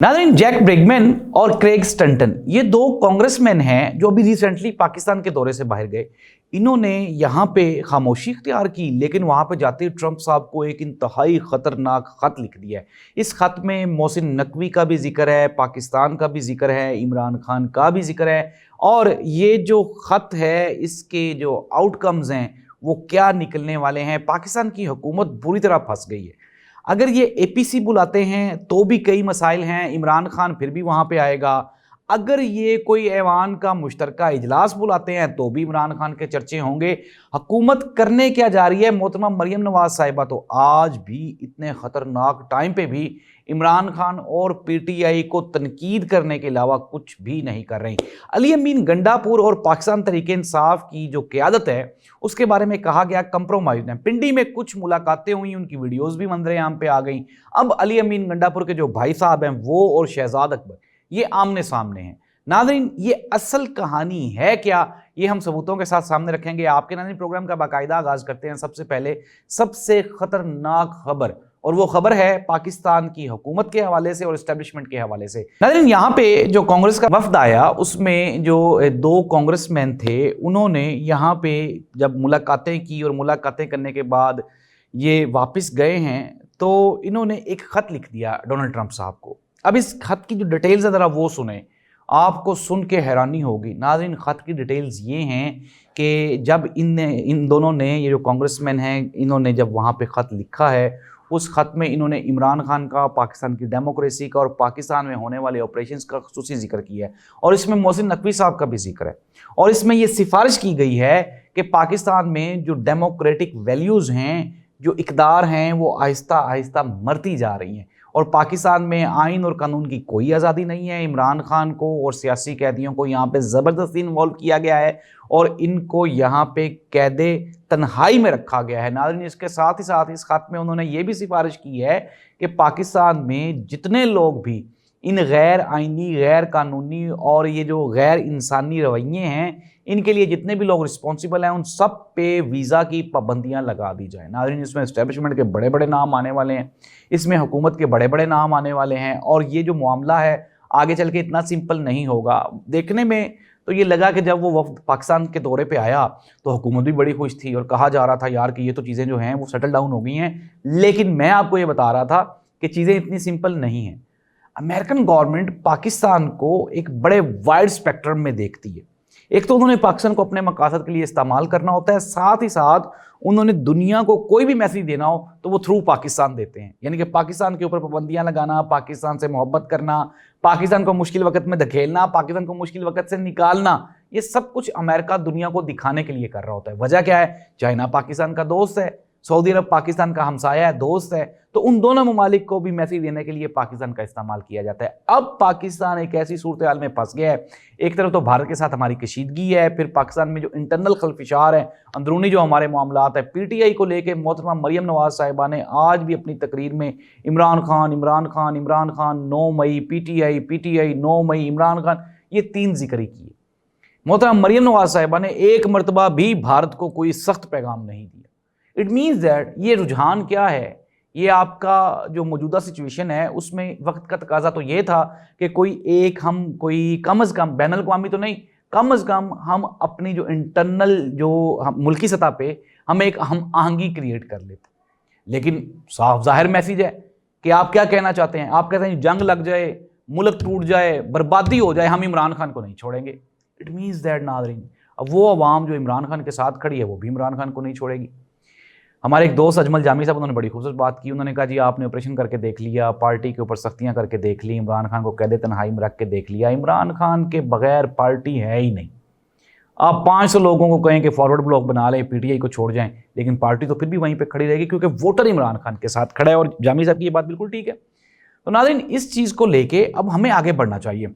नाज़रीन, जैक ब्रिगमैन और क्रेग स्टंटन ये दो कांग्रेसमैन हैं जो अभी रिसेंटली पाकिस्तान के दौरे से बाहर गए। इन्होंने यहाँ पे खामोशी इख्तियार की, लेकिन वहाँ पे जाते ही ट्रंप साहब को एक इंतहाई ख़तरनाक ख़त लिख दिया है। इस ख़त में मोहसिन नकवी का भी जिक्र है, पाकिस्तान का भी जिक्र है, इमरान खान का भी जिक्र है, और ये जो ख़त है इसके जो आउटकम्स हैं वो क्या निकलने वाले हैं। पाकिस्तान की हुकूमत बुरी तरह फंस गई है। अगर ये एपीसी बुलाते हैं तो भी कई मसाइल हैं, इमरान खान फिर भी वहाँ पे आएगा। अगर ये कोई ऐवान का मुश्तरका इजलास बुलाते हैं तो भी इमरान खान के चर्चे होंगे। हुकूमत करने क्या जा रही है मोहतरमा मरियम नवाज साहिबा तो आज भी इतने ख़तरनाक टाइम पे भी इमरान खान और पीटीआई को तनकीद करने के अलावा कुछ भी नहीं कर रही। अली अमीन गंडापुर और पाकिस्तान तहरीक इंसाफ की जो क़यादत है उसके बारे में कहा गया कंप्रोमाइज है। पिंडी में कुछ मुलाकातें हुई, उनकी वीडियोस भी मंजर-ए-आम पे आ गई। अब अली अमीन गंडापुर के जो भाई साहब हैं वो और शहजाद अकबर ये आमने सामने हैं। नाज़रीन, ये असल कहानी है क्या, ये हम सबूतों के साथ सामने रखेंगे। आपके नाज़रीन, प्रोग्राम का बाकायदा आगाज़ करते हैं सबसे पहले सबसे ख़तरनाक खबर, और वो खबर है पाकिस्तान की हुकूमत के हवाले से और इस्टेब्लिशमेंट के हवाले से। नाज़रीन, यहाँ पे जो कांग्रेस का वफ्द आया उसमें जो दो कांग्रेसमैन थे उन्होंने यहाँ पे जब मुलाकातें की और मुलाकातें करने के बाद ये वापस गए हैं तो इन्होंने एक ख़त लिख दिया डोनाल्ड ट्रंप साहब को। अब इस खत की जो डिटेल्स है ज़रा वो सुने, आपको सुन के हैरानी होगी। नाज़रीन, ख़त की डिटेल्स ये हैं कि जब इन दोनों ने, ये जो कांग्रेसमैन हैं, इन्होंने जब वहाँ पे ख़त लिखा है उस ख़त में इन्होंने इमरान खान का, पाकिस्तान की डेमोक्रेसी का और पाकिस्तान में होने वाले ऑपरेशंस का ख़ुसूसी जिक्र किया है, और इसमें मोहसिन नकवी साहब का भी जिक्र है। और इसमें ये सिफारिश की गई है कि पाकिस्तान में जो डेमोक्रेटिक वैल्यूज़ हैं, जो इक़दार हैं, वो आहिस्ता आहिस्ता मरती जा रही हैं, और पाकिस्तान में आइन और कानून की कोई आज़ादी नहीं है। इमरान खान को और सियासी कैदियों को यहाँ पे ज़बरदस्ती इन्वॉल्व किया गया है और इनको यहाँ पे कैदे तन्हाई में रखा गया है। नाज़रीन, इसके साथ ही साथ इस ख़त में उन्होंने ये भी सिफारिश की है कि पाकिस्तान में जितने लोग भी इन गैर आइनी, गैर कानूनी और ये जो गैर इंसानी रवैये हैं, इनके लिए जितने भी लोग रिस्पॉन्सिबल हैं उन सब पे वीज़ा की पाबंदियां लगा दी जाए। नाज़रीन, इसमें एस्टेब्लिशमेंट के बड़े बड़े नाम आने वाले हैं, इसमें हुकूमत के बड़े बड़े नाम आने वाले हैं, और ये जो मामला है आगे चल के इतना सिंपल नहीं होगा। देखने में तो ये लगा कि जब वो वफ्द पाकिस्तान के दौरे पे आया तो हुकूमत भी बड़ी खुश थी और कहा जा रहा था यार कि ये तो चीज़ें जो हैं वो सेटल डाउन हो गई हैं, लेकिन मैं आपको ये बता रहा था कि चीज़ें इतनी सिंपल नहीं हैं। अमेरिकन गवर्नमेंट पाकिस्तान को एक बड़े वाइड स्पेक्ट्रम में देखती है। एक तो उन्होंने पाकिस्तान को अपने मकासद के लिए इस्तेमाल करना होता है, साथ ही साथ उन्होंने दुनिया को कोई भी मैसेज देना हो तो वो थ्रू पाकिस्तान देते हैं। यानी कि पाकिस्तान के ऊपर पाबंदियां लगाना, पाकिस्तान से मोहब्बत करना, पाकिस्तान को मुश्किल वक्त में धकेलना, पाकिस्तान को मुश्किल वक्त से निकालना, ये सब कुछ अमेरिका दुनिया को दिखाने के लिए कर रहा होता है। वजह क्या है? चाइना पाकिस्तान का दोस्त है, सऊदी अरब पाकिस्तान का हमसाया है, दोस्त है, तो उन दोनों ममालिक को भी मैसेज देने के लिए पाकिस्तान का इस्तेमाल किया जाता है। अब पाकिस्तान एक ऐसी सूरत हाल में फंस गया है, एक तरफ तो भारत के साथ हमारी कशीदगी है, फिर पाकिस्तान में जो इंटरनल खलफिशार है, अंदरूनी जो हमारे मामलात है, पीटीआई को लेकर मोहतरमा मरियम नवाज साहिबा ने आज भी अपनी तकरीर में इमरान खान, इमरान खान, इमरान खान, 9 मई पीटीआई, पीटीआई 9 मई इमरान खान, ये 3 जिक्र किए। मोहतरमा मरियम नवाज साहिबा ने एक मरतबा भी भारत को कोई सख्त पैगाम नहीं दिया। इट मीन्स दैट ये रुझान क्या है, ये आपका जो मौजूदा सिचुएशन है उसमें वक्त का तकाजा तो ये था कि कोई कम अज़ कम बैनुल अक़वामी तो नहीं, कम अज़ कम हम अपनी जो इंटरनल जो मुल्की सतह पे हम एक हम आहंगी क्रिएट कर लेते। लेकिन साफ ज़ाहिर मैसेज है कि आप क्या कहना चाहते हैं। आप कहते हैं जंग लग जाए, मुल्क टूट जाए, बर्बादी हो जाए, हम इमरान खान को नहीं छोड़ेंगे। इट मीन्स दैट नाज़रीन, अब वो अवाम जो इमरान खान के साथ खड़ी है वो भी इमरान खान को नहीं छोड़ेगी। हमारे एक दोस्त अजमल जामी साहब, उन्होंने बड़ी खूबसूरत बात की। उन्होंने कहा जी आपने ऑपरेशन करके देख लिया, पार्टी के ऊपर सख्तियां करके देख ली, इमरान खान को कैद तन्हाई में रख के देख लिया, इमरान खान के बगैर पार्टी है ही नहीं। आप 500 लोगों को कहें कि फॉरवर्ड ब्लॉक बना लें, पीटीआई को छोड़ जाएं, लेकिन पार्टी तो फिर भी वहीं पर खड़ी रहेगी क्योंकि वोटर इमरान खान के साथ खड़ा है। और जामी साहब की ये बात बिल्कुल ठीक है। तो नाज़रीन, इस चीज़ को लेके अब हमें आगे बढ़ना चाहिए।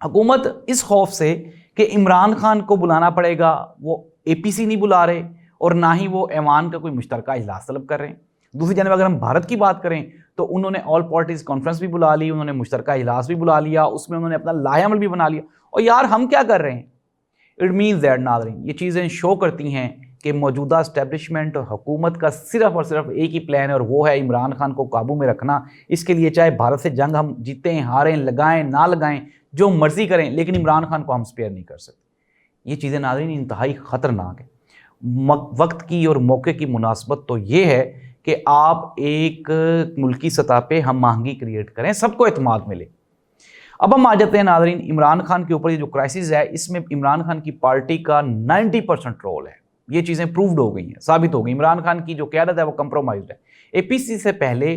हुकूमत इस खौफ से कि इमरान खान को बुलाना पड़ेगा, वो एपीसी नहीं बुला रहे और ना ही वो ऐवान का कोई मुश्तरका इजलास तलब कर रहे हैं। दूसरी जानब अगर हम भारत की बात करें तो उन्होंने ऑल पार्टीज़ कॉन्फ्रेंस भी बुला ली, उन्होंने मुश्तरका इजलास भी बुला लिया, उसमें उन्होंने अपना लाहेअमल भी बना लिया। और यार हम क्या कर रहे हैं? इट मीन्स दैट नाज़रीन, ये चीज़ें शो करती हैं کہ موجودہ اسٹیبلشمنٹ اور حکومت کا صرف اور صرف ایک ہی پلان ہے، اور وہ ہے عمران خان کو قابو میں رکھنا۔ اس کے لیے چاہے بھارت سے جنگ ہم جیتیں، ہاریں، لگائیں نہ لگائیں، جو مرضی کریں، لیکن عمران خان کو ہم سپیئر نہیں کر سکتے۔ یہ چیزیں ناظرین انتہائی خطرناک ہیں۔ وقت کی اور موقع کی مناسبت تو یہ ہے کہ آپ ایک ملکی سطح پہ ہم آہنگی کریٹ کریں، سب کو اعتماد ملے۔ اب ہم آ جاتے ہیں ناظرین عمران خان کے اوپر۔ یہ جو کرائسس ہے اس میں عمران خان کی پارٹی کا 90% رول ہے۔ یہ چیزیں پروفڈ ہو گئی ہیں، ثابت ہو گئی۔ عمران خان کی جو قیادت ہے وہ کمپرومائزڈ ہے۔ اے پی سی سے پہلے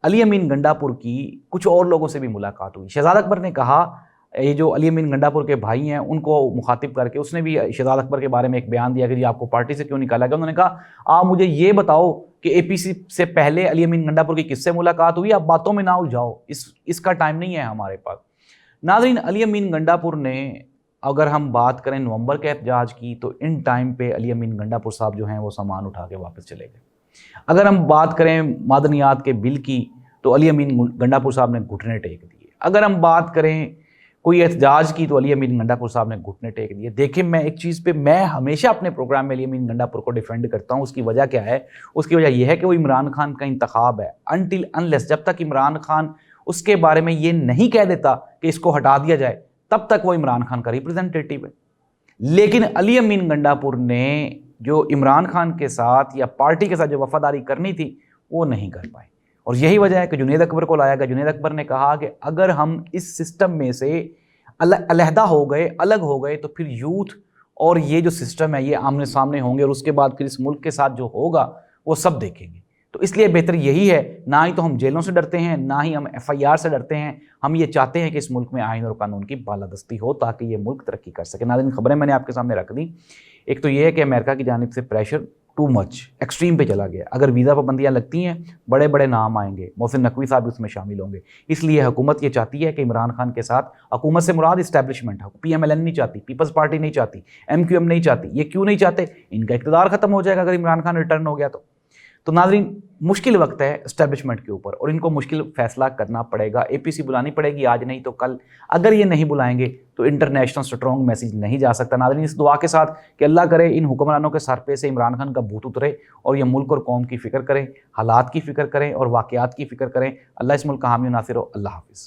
علی امین گنڈا پور کی کچھ اور لوگوں سے بھی ملاقات ہوئی۔ شہزاد اکبر نے کہا، یہ جو علی امین گنڈا پور کے بھائی ہیں ان کو مخاطب کر کے اس نے بھی شہزاد اکبر کے بارے میں ایک بیان دیا کہ جی آپ کو پارٹی سے کیوں نکالا گیا۔ انہوں نے کہا آپ مجھے یہ بتاؤ کہ اے پی سی سے پہلے علی امین گنڈا پور کی کس سے ملاقات ہوئی، آپ باتوں میں نہ الجھاؤ، اس کا ٹائم نہیں ہے ہمارے پاس۔ ناظرین علی امین گنڈا پور نے، اگر ہم بات کریں نومبر کے احتجاج کی، تو ان ٹائم پہ علی امین گنڈا پور صاحب جو ہیں وہ سامان اٹھا کے واپس چلے گئے۔ اگر ہم بات کریں معدنیات کے بل کی تو علی امین گنڈا پور صاحب نے گھٹنے ٹیک دیے۔ اگر ہم بات کریں کوئی احتجاج کی تو علی امین گنڈا پور صاحب نے گھٹنے ٹیک دیے۔ دیکھیں میں ایک چیز پہ میں ہمیشہ اپنے پروگرام میں علی امین گنڈا پور کو ڈیفینڈ کرتا ہوں۔ اس کی وجہ کیا ہے؟ اس کی وجہ یہ ہے کہ وہ عمران خان کا انتخاب ہے۔ انٹل انلیس، جب تک عمران خان اس کے بارے میں یہ نہیں کہہ دیتا کہ اس کو ہٹا دیا جائے، تب تک وہ عمران خان کا ریپرزنٹیٹیو ہے۔ لیکن علی امین گنڈا پور نے جو عمران خان کے ساتھ یا پارٹی کے ساتھ جو وفاداری کرنی تھی وہ نہیں کر پائے، اور یہی وجہ ہے کہ جنید اکبر کو لایا گیا۔ جنید اکبر نے کہا کہ اگر ہم اس سسٹم میں سے علیحدہ ہو گئے، الگ ہو گئے، تو پھر یوتھ اور یہ جو سسٹم ہے یہ آمنے سامنے ہوں گے، اور اس کے بعد پھر اس ملک کے ساتھ جو ہوگا وہ سب دیکھیں گے۔ تو اس لیے بہتر یہی ہے، نہ ہی تو ہم جیلوں سے ڈرتے ہیں، نہ ہی ہم ایف آئی آر سے ڈرتے ہیں۔ ہم یہ چاہتے ہیں کہ اس ملک میں آئین اور قانون کی بالادستی ہو تاکہ یہ ملک ترقی کر سکے۔ ناظرین خبریں میں نے آپ کے سامنے رکھ دی۔ ایک تو یہ ہے کہ امریکہ کی جانب سے پریشر ٹو مچ ایکسٹریم پہ چلا گیا۔ اگر ویزا پابندیاں لگتی ہیں بڑے بڑے نام آئیں گے، محسن نقوی صاحب اس میں شامل ہوں گے۔ اس لیے حکومت یہ چاہتی ہے کہ عمران خان کے ساتھ، حکومت سے مراد اسٹیبلشمنٹ ہے، پی ایم ایل این نہیں چاہتی، پیپلز پارٹی نہیں چاہتی، ایم کیو ایم نہیں چاہتی۔ یہ کیوں نہیں چاہتے؟ ان کا اقتدار ختم ہو جائے گا اگر عمران خان ریٹرن ہو گیا تو ناظرین مشکل وقت ہے اسٹیبلشمنٹ کے اوپر، اور ان کو مشکل فیصلہ کرنا پڑے گا۔ اے پی سی بلانی پڑے گی، آج نہیں تو کل۔ اگر یہ نہیں بلائیں گے تو انٹرنیشنل سٹرونگ میسیج نہیں جا سکتا۔ ناظرین اس دعا کے ساتھ کہ اللہ کرے ان حکمرانوں کے سر پہ سے عمران خان کا بھوت اترے اور یہ ملک اور قوم کی فکر کریں، حالات کی فکر کریں اور واقعات کی فکر کریں۔ اللہ اس ملک کا حامی و ناصر ہو۔ اللہ حافظ۔